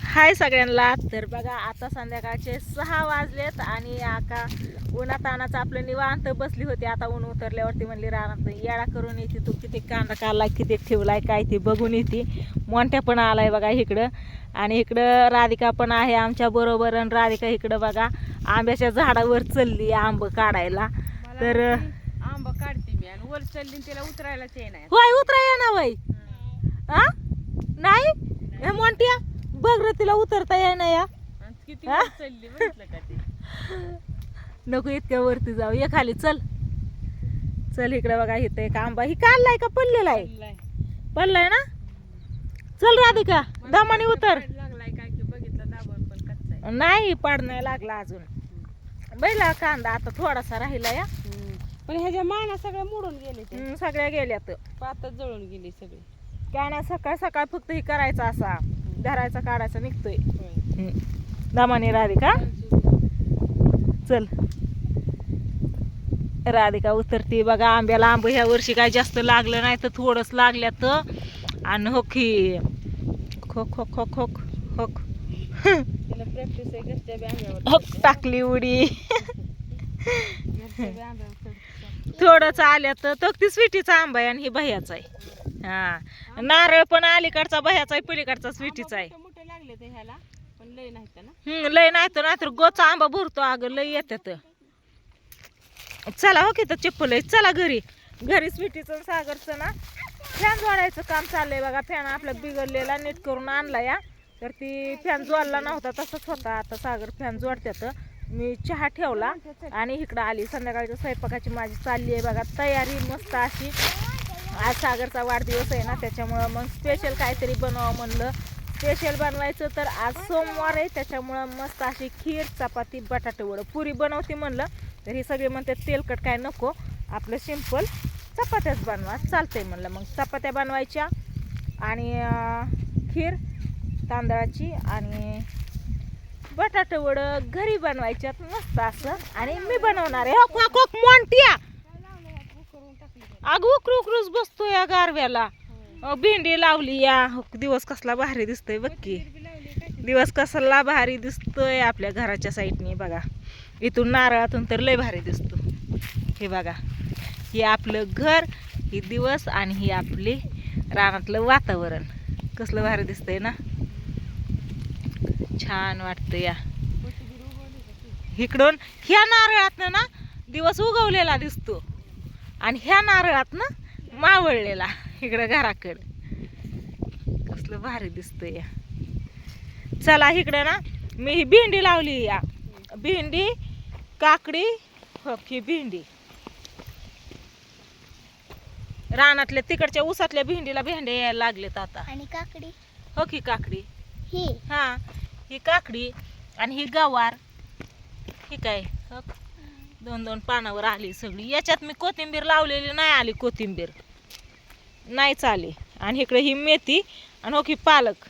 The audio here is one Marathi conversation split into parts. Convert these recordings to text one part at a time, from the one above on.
हाय सगळ्यांना. तर बघा आता संध्याकाळचे 6 वाजलेत आणि आका उन्हातानाचं आपलं निवांत बसली होती. आता ऊन उतरल्यावरती म्हणली रानात येडा करून येते, तू किती कांदा काढलाय, किती ठेवलाय, काय ते बघून येते. मोंट्या पण आलाय बघा इकडं, आणि इकडं राधिका पण आहे आमच्या बरोबर. आणि राधिका इकडं बघा आंब्याच्या झाडावर चालली आंब काढायला. तर आंब काढते मी आणि वर चालली तिला उतरायलाच येणार. होय उतराया ना वय हा नाही हे मोंट्या बघ रे, तिला उतरता येईना या. किती वर चालली बघितलं का ते. नको इतक्या वरती जाऊ, ये खाली चल. चल इकडे बघा, इथं एक आंबा ही काढलाय का पडलेला आहे? पडलाय ना. चल राधिका दमाने उतर. लागलाय काय की बघितलं दाबून पण कच्चा आहे. नाही पाड नाही लागला अजून. बैला कांदा आता थोडासा राहिला या, पण ह्याच्या माना सगळ्या मोडून गेले ते. सगळ्या गेल्यात. पातच जळून गेली सगळी. काय नाही, सकाळ सकाळ फक्त ही करायचा असा धरायचा काढायचा निघतोय. होय. दमाने राधिका चल. राधिका उतरती बघा. आंब्याला आंब ह्या वर्षी काय जास्त लागलं नाही, तर थोडंच लागल्यात. आणि होकी खोक खोक खोक खोक होक तिला प्रॅक्टिस आहे घरच्या बी आंब्यावर. होक टाकली उडी. घरच्या बी आंब्यावर चढते. थोडंच आल्यात. तो ती स्वीटीचा आंबा आहे आणि ही भह्याचा आहे. हा नारळ पण अलीकडचा भह्याचा आहे, पलीकडचा स्वीटीचा आहे. मोठे लागले ते ह्याला, पण लय नाहीत ना. लय नाही तर नाहीतर गोचा आंबा भरतो अगं, लय येतात. चला हो की तर चप्पल आहे, चला घरी. घरी स्वीटीचं सागरचं ना फॅन जोडायचं काम चाललंय बघा. फॅन आपला बिघडलेला नीट करून आणला या, तर ती फॅन जोडला नव्हता तसंच होता. आता सागर फॅन जोडत्यात. मी चहा ठेवला आणि इकडं आली. संध्याकाळच्या स्वयंपाकाची माझी चालली आहे बघा तयारी मस्त अशी. आज सागरचा वाढदिवस आहे ना, त्याच्यामुळं मग स्पेशल काहीतरी बनवावं म्हणलं. स्पेशल बनवायचं तर आज सोमवार आहे, त्याच्यामुळं मस्त अशी खीर, चपाती, बटाटे वडं, पुरी बनवते म्हणलं. तर ही सगळी म्हणते तेलकट काय नको, आपलं सिंपल चपात्याच बनवा चालतंय म्हणलं. मग चपात्या बनवायच्या आणि खीर तांदळाची आणि बटाटे वडं घरी बनवायच्यात मस्त असं. आणि मी बनवणार आहे. हो कोक मोंट्या अग उकरू उकरूच बसतो या गारव्याला. भेंडी लावली या. दिवस कसला भारी दिसतोय बघ की, दिवस कसला भारी दिसतोय आपल्या घराच्या साईडने बघा. इथून नारळातून तर लय भारी दिसतो. हे बघा, हे आपलं घर, ही दिवस आणि ही आपली रानातलं वातावरण कसलं भारी दिसतंय ना, छान वाटतं या. इकडून ह्या नारळातनं ना दिवस उगवलेला दिसतो आणि ह्या नारळातनं मावळलेला इकडं घराकडं. कसलं भारी दिसतंय या. चला इकडं ना मी ही भेंडी लावली या. भेंडी, काकडी, हो ही भेंडी रानातल्या तिकडच्या ऊसातल्या भेंडीला भेंड्या यायला लागलेत आता. आणि काकडी हो की काकडी ही हा, ही काकडी आणि ही गवार. ही काय हो, 2-2 पानावर आली सगळी. याच्यात मी कोथिंबीर लावलेली नाही, आली कोथिंबीर नाहीच आली. आणि इकडे ही मेथी आणि हो की पालक.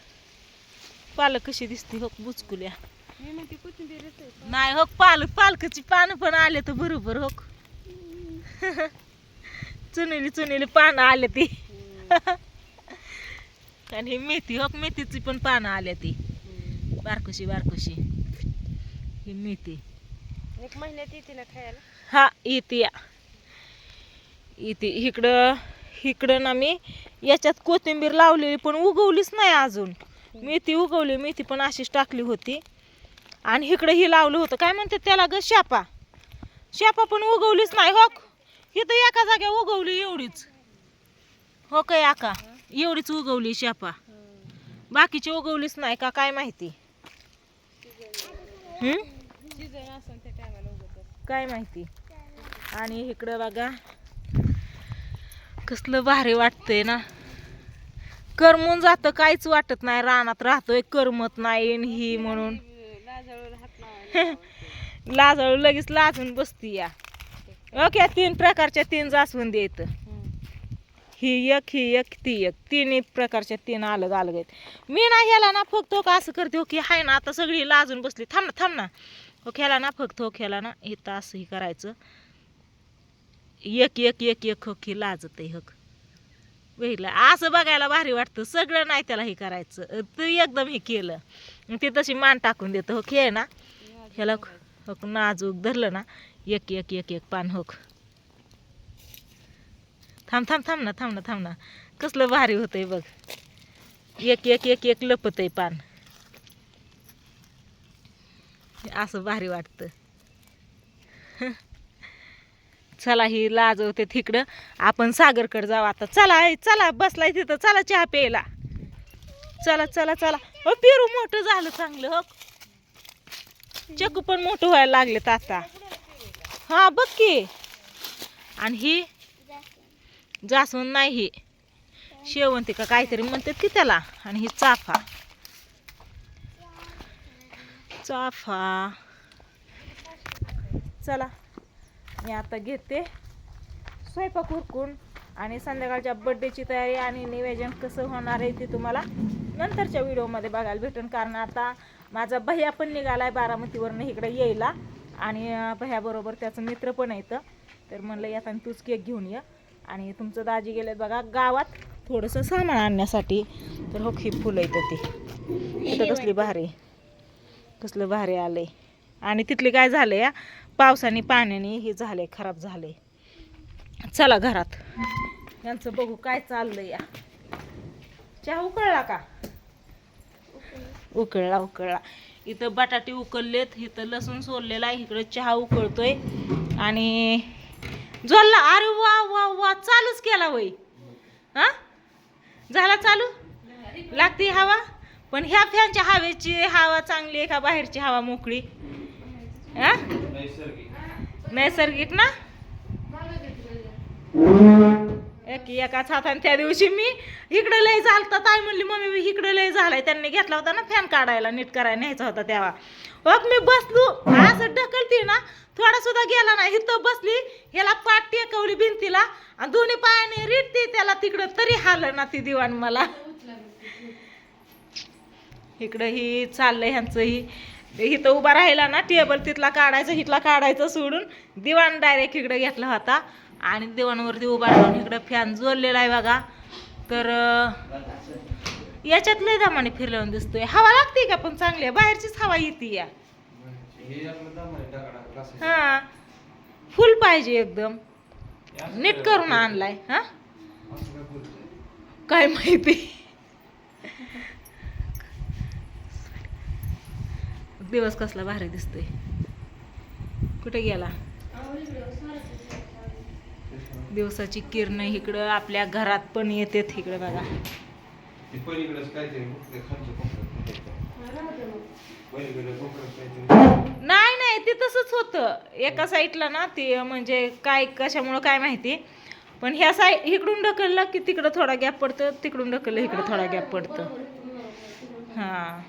पालक कशी दिसते हो बुचकुल्या. मी म्हणते कोथिंबीरच आहे. नाही हो पालकाची पानं पण आले तर बरोबर हो. चुनेली पानं आले ती. आणि ही मेथी हो, मेथीची पण पानं आल्या ती बारकोशी बारकोशी. ही मेथी 1 महिन्यात येते ना खायला. हा येते या इथे. इकडं ना मी याच्यात कोथिंबीर लावलेली पण उगवलीच नाही अजून. मेथी उगवली, मेथी पण अशीच टाकली होती. आणि इकडं ही लावलं होतं काय म्हणते त्याला ग, शापा. शापा पण उगवलीच नाही हो. ही तर एका जाग्या उगवली एवढीच हो काय आका, एवढीच उगवली शापा. बाकीची उगवलीच नाही का काय माहिती. काय माहिती. आणि इकडं बघा कसलं भारी वाटतंय ना. करमून जातं, काहीच वाटत नाही. रानात राहतोय करमत नाही ही म्हणून. लाजळू लगेच लाजून बसती या. ओके 3 प्रकारच्या 3 जास्वंदी आहेत. ही एक, ही एक, ती एक. 3 प्रकारच्या 3 अलग अलग आहेत. मी ना ह्याला ना फक्त का असं करते हो की हाय ना, आता सगळी लाजून बसली. थांब ना हो, ह्याला ना फक्त हो, ह्याला ना इथं असं ही करायचं. एक एक एक एक हो की लाजत आहे हो. बघितलं असं बघायला भारी वाटतं. सगळं नाही त्याला हे करायचं, तू एकदम हे केलं ते तशी मान टाकून देतं. हो खेळ ना ह्याला हो नाजूक धरलं ना एक एक एक एक पान होक. थांब थांब थांब ना थांब ना थांब ना कसलं भारी होतंय बघ. एक एक एक एक लपतंय पान. असं भारी वाटतं. चला ही लाजवते तिकडं, आपण सागरकडे जाऊ आता. चला चला बसलाय तिथं, चला चहा प्यायला. चला चला चला. हो पेरू मोठं झालं चांगलं. हो चक्कू पण मोठं व्हायला लागलेत आता. हा बघ की. आणि ही जास्वंद नाही, ही शेवंती का काहीतरी म्हणतात की त्याला. आणि ही चाफा. चाफा. चला मी आता घेते स्वयंपाक उरकून आणि संध्याकाळच्या बड्डेची तयारी आणि नियोजन कसं होणार आहे ते तुम्हाला नंतरच्या व्हिडिओमध्ये बघायला भेटेल. कारण आता माझा भैया पण निघालाय बारामतीवरनं इकडे यायला आणि भैयाबरोबर त्याचं मित्र पण येतं. तर म्हणलं येताना तूच केक घेऊन ये. आणि तुमचं दाजी गेलेत बघा गावात थोडंसं सामान आणण्यासाठी. तर हो ही फुलं येतं ती इथं कसली भारी, कसलं भारी आलंय. आणि तिथली काय झालं या पावसाने पाण्याने हे झालंय, खराब झालंय. चला घरात यांचं बघू काय चाललंय. या चहा उकळला का? उकळला उकळला. इथं बटाटे उकळलेत, इथं लसूण सोललेला आहे, इकडं चहा उकळतोय. आणि जोडला. अरे वा वा वा चालूच केला वय. हा झाला चालू. लागते हवा. पण ह्या फॅनच्या हवेची हवा चांगली आहे का बाहेरची हवा मोकळी? हा नैसर्गिक ना. एकाच हाताने त्या दिवशी मी इकडे लय झालता, ताई म्हणली मम्मी इकडे लय झालाय. त्यांनी घेतला होता ना फॅन काढायला नीट करायला न्यायचा होता तेव्हा. मग मी बसलो असं ढकलते ना थोडा सुद्धा गेला नाही. इथं बसली ह्याला पाठ टेकवली भिंतीला आणि दोन्ही पायाने रिटते त्याला तिकडं तरी हाल ना ती दिवाण मला. इकडं ही चाललंय ह्यांचं. ही इथं उभा राहिला ना टेबल तिथला काढायचं हिथला काढायचं सोडून दिवाण डायरेक्ट इकडे घेतला होता. आणि दिवाणवरती उभा राहून इकडं फॅन जोडलेला आहे बघा. तर याच्यात लय दमाने फिरल्यावर दिसतोय. हवा लागते का पण चांगली आहे, बाहेरचीच हवा येते या. हा फुल पाहिजे एकदम नीट करून आणलाय. हा काय माहिती. दिवस कसला भारी दिसतोय. कुठे गेला दिवसाची किरण? इकडं आपल्या घरात पण येते इकडे बघा. नाही नाही ते तसंच होतं एका साईडला ना. ते म्हणजे काय कशामुळं काय माहिती. पण ह्या साईड इकडून ढकललं की तिकडं थोडा गॅप पडतं, तिकडून ढकललं इकडं थोडा गॅप पडतं. हा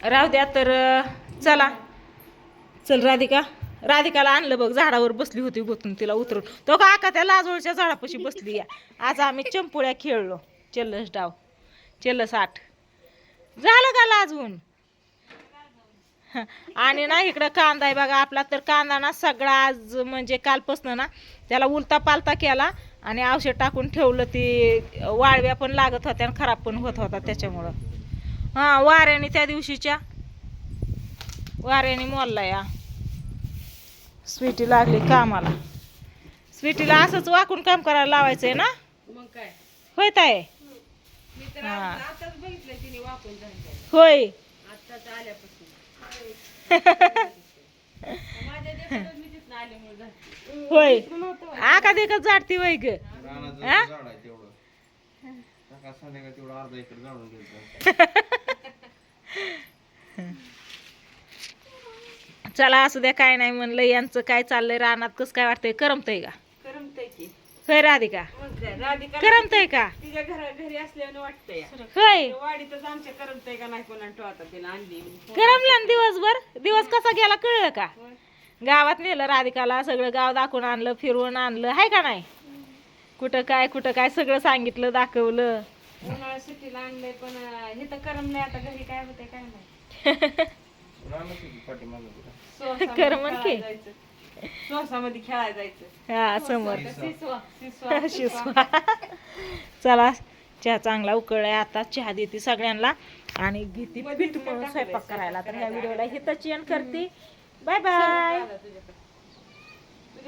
राहू द्या. तर चला चल राधिकाला आणलं बघ. झाडावर बसली होती गोतून तिला उतरून. तो का आका त्या लाजोळच्या झाडापाशी बसली. या आज आम्ही चंपुळ्या खेळलो. चल्लस डाव चल्लस 8 झालं का लाजवून. आणि ना इकडं कांदा आहे बघा आपला. तर कांदा ना सगळा आज म्हणजे कालपासनं ना त्याला उलता पालता केला आणि औषध टाकून ठेवलं. ती वाळव्या पण लागत होत्या आणि खराब पण होत होता त्याच्यामुळं. हा वाऱ्याने त्या दिवशीच्या वाऱ्याने मोडला. या स्वीटी लागली कामाला. स्वीटीला असंच वाकून काम करायला लावायचंय ना. मग काय होत आहे. मी तर आताच बघितलं तिने वापरून झालं होय. आताच आल्यापासून. माझ्या देखतच मी तिथनं आल्यामुळे झाली. होय आका देखत जाडती वय ग. चला असू द्या काय नाही म्हणलं. यांचं काय चाललंय रानात कसं काय वाटतंय? करमतंय का? करमतंय की. होय राधिका राधिका करमतंय का? तिच्या घरी असल्यानं वाटतंय. होय वाडीतच आमच्या करमतंय का नाही कोणा ठेवता तिला आणली. करमला ना दिवसभर. दिवस कसा गेला कळलं का? गावात नेलं राधिकाला, सगळं गाव दाखवून आणलं, फिरवून आणलं हाय का नाही. कुठं काय सगळं सांगितलं, दाखवलं. उन्हाळ्यात सुट्टीला आणलंय पण हे तर करमलंय. आता घरी काय होतंय काय नाही. करमन की श्वासामध्ये खेळायला जायचं. हा समोर शिसवा. शिसवा. चला चहा चांगला उकळलाय, आता चहा देते सगळ्यांना आणि घेते पीठ म्हणून स्वयंपाक करायला. तर ह्या व्हिडिओला हिताची एंड करते. Bye bye. तुझ्याकडे